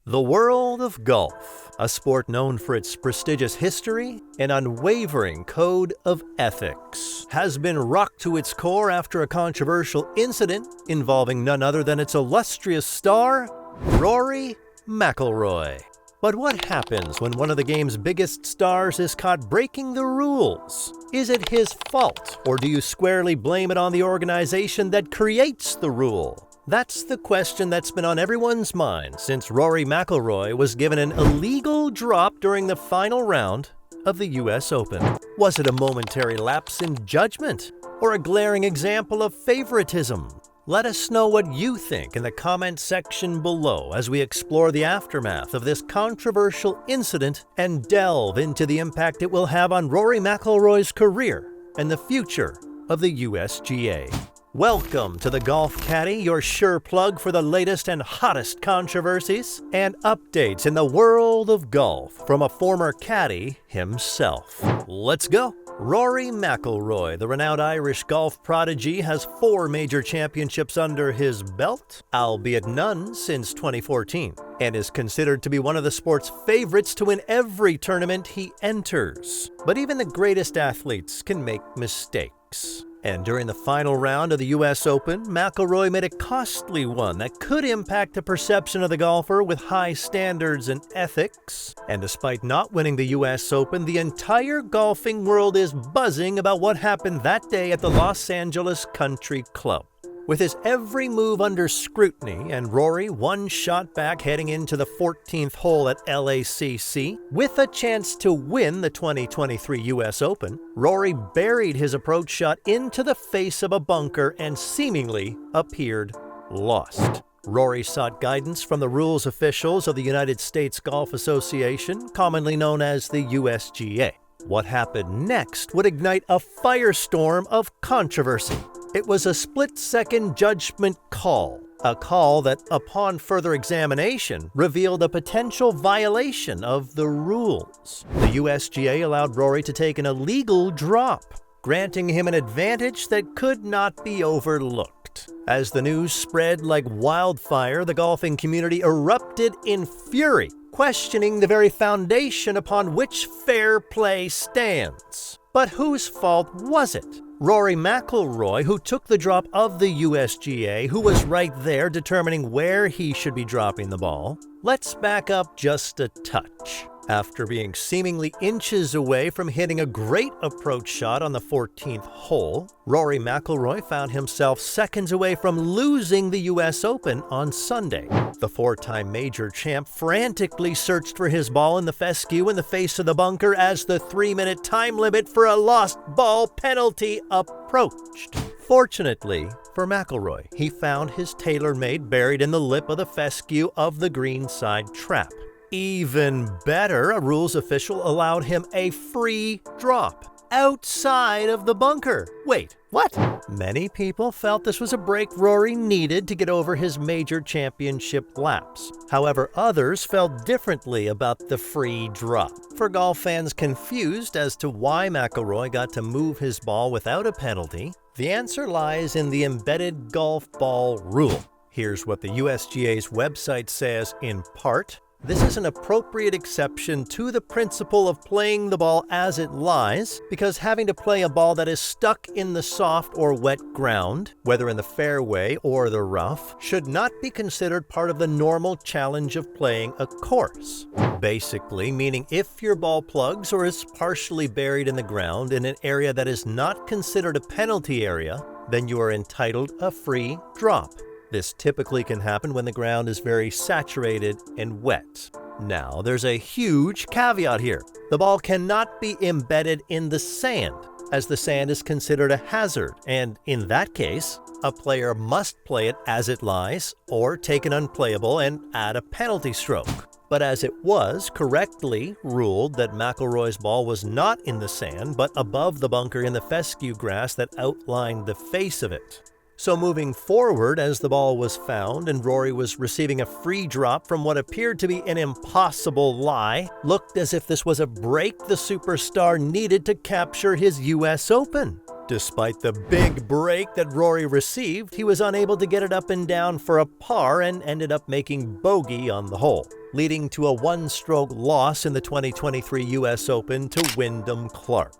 The world of golf, a sport known for its prestigious history and unwavering code of ethics, has been rocked to its core after a controversial incident involving none other than its illustrious star, Rory McIlroy. But what happens when one of the game's biggest stars is caught breaking the rules? Is it his fault, or do you squarely blame it on the organization that creates the rule? That's the question that's been on everyone's mind since Rory McIlroy was given an illegal drop during the final round of the US Open. Was it a momentary lapse in judgment, or a glaring example of favoritism? Let us know what you think in the comment section below as we explore the aftermath of this controversial incident and delve into the impact it will have on Rory McIlroy's career and the future of the USGA. Welcome to the Golf Caddy, your sure plug for the latest and hottest controversies and updates in the world of golf from a former caddy himself. Let's go! Rory McIlroy, the renowned Irish golf prodigy, has 4 major championships under his belt, albeit none since 2014, and is considered to be one of the sport's favorites to win every tournament he enters. But even the greatest athletes can make mistakes. And during the final round of the US Open, McIlroy made a costly one that could impact the perception of the golfer with high standards and ethics. And despite not winning the US Open, the entire golfing world is buzzing about what happened that day at the Los Angeles Country Club. With his every move under scrutiny and Rory one shot back heading into the 14th hole at LACC, with a chance to win the 2023 US Open, Rory buried his approach shot into the face of a bunker and seemingly appeared lost. Rory sought guidance from the rules officials of the United States Golf Association, commonly known as the USGA. What happened next would ignite a firestorm of controversy. It was a split-second judgment call, a call that, upon further examination, revealed a potential violation of the rules. The USGA allowed Rory to take an illegal drop, granting him an advantage that could not be overlooked. As the news spread like wildfire, the golfing community erupted in fury, questioning the very foundation upon which fair play stands. But whose fault was it? Rory McIlroy, who took the drop of the USGA, who was right there determining where he should be dropping the ball? Let's back up just a touch. After being seemingly inches away from hitting a great approach shot on the 14th hole, Rory McIlroy found himself seconds away from losing the US Open on Sunday. The 4-time major champ frantically searched for his ball in the fescue in the face of the bunker as the 3-minute time limit for a lost ball penalty approached. Fortunately for McIlroy, he found his TaylorMade buried in the lip of the fescue of the greenside trap. Even better, a rules official allowed him a free drop outside of the bunker. Wait, what? Many people felt this was a break Rory needed to get over his major championship lapse. However, others felt differently about the free drop. For golf fans confused as to why McIlroy got to move his ball without a penalty, the answer lies in the embedded golf ball rule. Here's what the USGA's website says in part. This is an appropriate exception to the principle of playing the ball as it lies, because having to play a ball that is stuck in the soft or wet ground, whether in the fairway or the rough, should not be considered part of the normal challenge of playing a course. Basically, meaning if your ball plugs or is partially buried in the ground in an area that is not considered a penalty area, then you are entitled a free drop. This typically can happen when the ground is very saturated and wet. Now, there's a huge caveat here. The ball cannot be embedded in the sand, as the sand is considered a hazard, and in that case, a player must play it as it lies or take an unplayable and add a penalty stroke. But as it was correctly ruled that McIlroy's ball was not in the sand, but above the bunker in the fescue grass that outlined the face of it. So moving forward, as the ball was found and Rory was receiving a free drop from what appeared to be an impossible lie, looked as if this was a break the superstar needed to capture his US Open. Despite the big break that Rory received, he was unable to get it up and down for a par and ended up making bogey on the hole. leading to a one-stroke loss in the 2023 US Open to Wyndham Clark.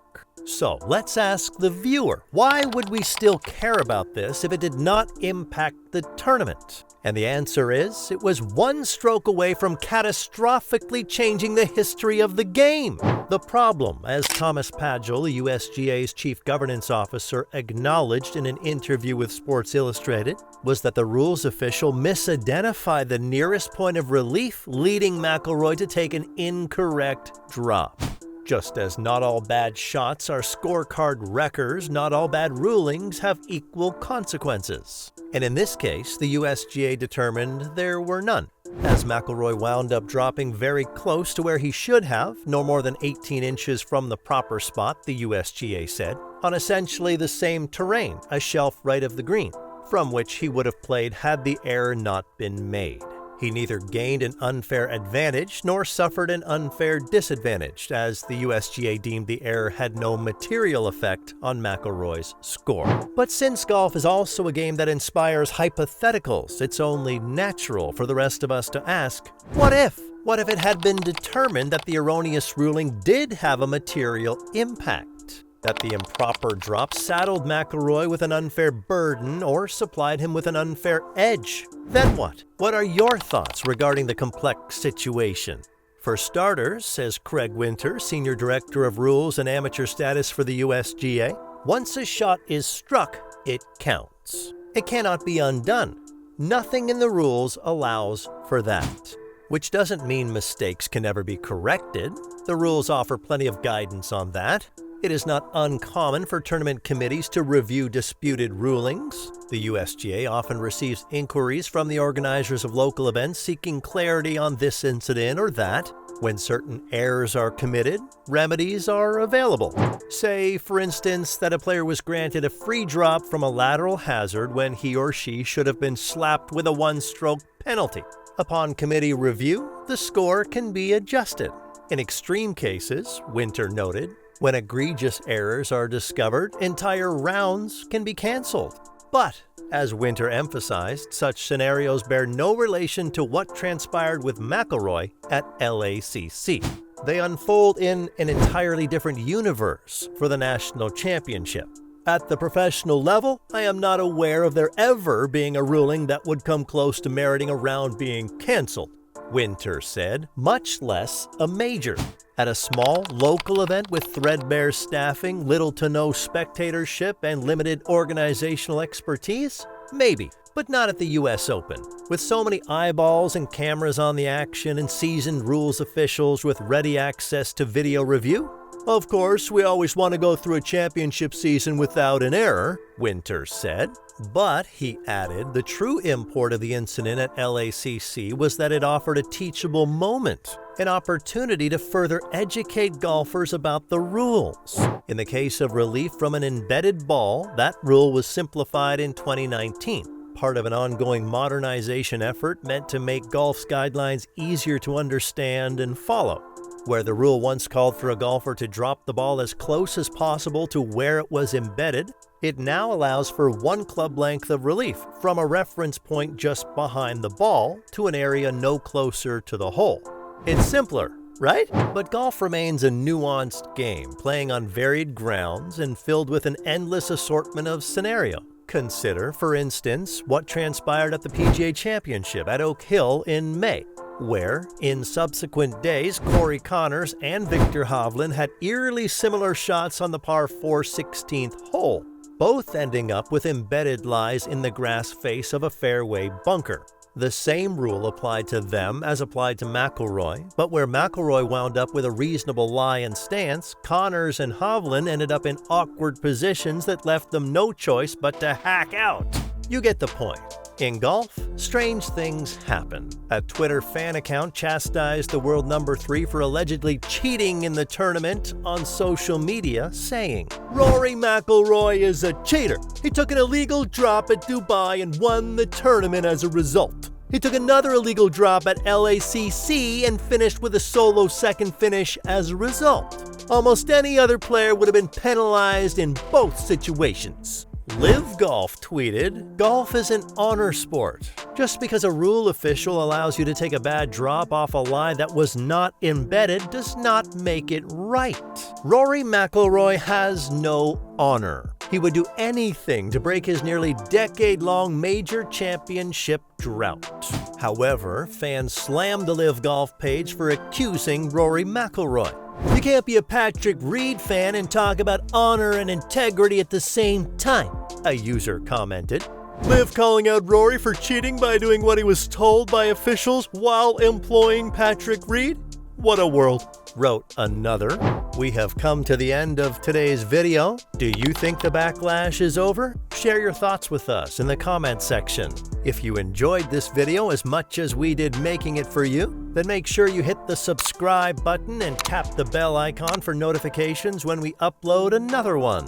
So let's ask the viewer, why would we still care about this if it did not impact the tournament? And the answer is, it was one stroke away from catastrophically changing the history of the game. The problem, as Thomas Padgell, the USGA's chief governance officer, acknowledged in an interview with Sports Illustrated, was that the rules official misidentified the nearest point of relief, leading McIlroy to take an incorrect drop. Just as not all bad shots are scorecard wreckers, not all bad rulings have equal consequences. And in this case, the USGA determined there were none, as McIlroy wound up dropping very close to where he should have, no more than 18 inches from the proper spot, the USGA said, on essentially the same terrain, a shelf right of the green, from which he would have played had the error not been made. He neither gained an unfair advantage nor suffered an unfair disadvantage, as the USGA deemed the error had no material effect on McIlroy's score. But since golf is also a game that inspires hypotheticals, it's only natural for the rest of us to ask, what if? What if it had been determined that the erroneous ruling did have a material impact? That the improper drop saddled McIlroy with an unfair burden or supplied him with an unfair edge? Then what? What are your thoughts regarding the complex situation? For starters, says Craig Winter, Senior Director of Rules and Amateur Status for the USGA, once a shot is struck, it counts. It cannot be undone. Nothing in the rules allows for that. Which doesn't mean mistakes can never be corrected. The rules offer plenty of guidance on that. It is not uncommon for tournament committees to review disputed rulings. The USGA often receives inquiries from the organizers of local events seeking clarity on this incident or that. When certain errors are committed, remedies are available. Say, for instance, that a player was granted a free drop from a lateral hazard when he or she should have been slapped with a one-stroke penalty. Upon committee review, the score can be adjusted. In extreme cases, Winter noted, when egregious errors are discovered, entire rounds can be canceled. But, as Winter emphasized, such scenarios bear no relation to what transpired with McIlroy at 𝗚𝗡𝗍. They unfold in an entirely different universe for the national championship. At the professional level, I am not aware of there ever being a ruling that would come close to meriting a round being canceled, Winter said, much less a major. At a small, local event with threadbare staffing, little to no spectatorship, and limited organizational expertise? Maybe, but not at the US Open. With so many eyeballs and cameras on the action and seasoned rules officials with ready access to video review? Of course, we always want to go through a championship season without an error, Winter said. But, he added, the true import of the incident at 𝗚𝗡𝗍 was that it offered a teachable moment, an opportunity to further educate golfers about the rules. In the case of relief from an embedded ball, that rule was simplified in 2019, part of an ongoing modernization effort meant to make golf's guidelines easier to understand and follow. Where the rule once called for a golfer to drop the ball as close as possible to where it was embedded, it now allows for one club length of relief from a reference point just behind the ball to an area no closer to the hole. It's simpler, right? But golf remains a nuanced game, playing on varied grounds and filled with an endless assortment of scenarios. Consider, for instance, what transpired at the PGA Championship at Oak Hill in May, where, in subsequent days, Corey Conners and Viktor Hovland had eerily similar shots on the par 4 16th hole, both ending up with embedded lies in the grass face of a fairway bunker. The same rule applied to them as applied to McIlroy, but where McIlroy wound up with a reasonable lie and stance, Conners and Hovland ended up in awkward positions that left them no choice but to hack out. You get the point. In golf, strange things happen. A Twitter fan account chastised the world number 3 for allegedly cheating in the tournament on social media, saying, "Rory McIlroy is a cheater. He took an illegal drop at Dubai and won the tournament as a result. He took another illegal drop at 𝗚𝗡𝗍 and finished with a solo second finish as a result. Almost any other player would have been penalized in both situations." Live Golf tweeted, "Golf is an honor sport. Just because a rule official allows you to take a bad drop off a lie that was not embedded does not make it right. Rory McIlroy has no honor. He would do anything to break his nearly decade-long major championship drought." However, fans slammed the Live Golf page for accusing Rory McIlroy. "You can't be a Patrick Reed fan and talk about honor and integrity at the same time," a user commented. "Liv calling out Rory for cheating by doing what he was told by officials while employing Patrick Reed? What a world," wrote another. We have come to the end of today's video. Do you think the backlash is over? Share your thoughts with us in the comment section. If you enjoyed this video as much as we did making it for you, then make sure you hit the subscribe button and tap the bell icon for notifications when we upload another one.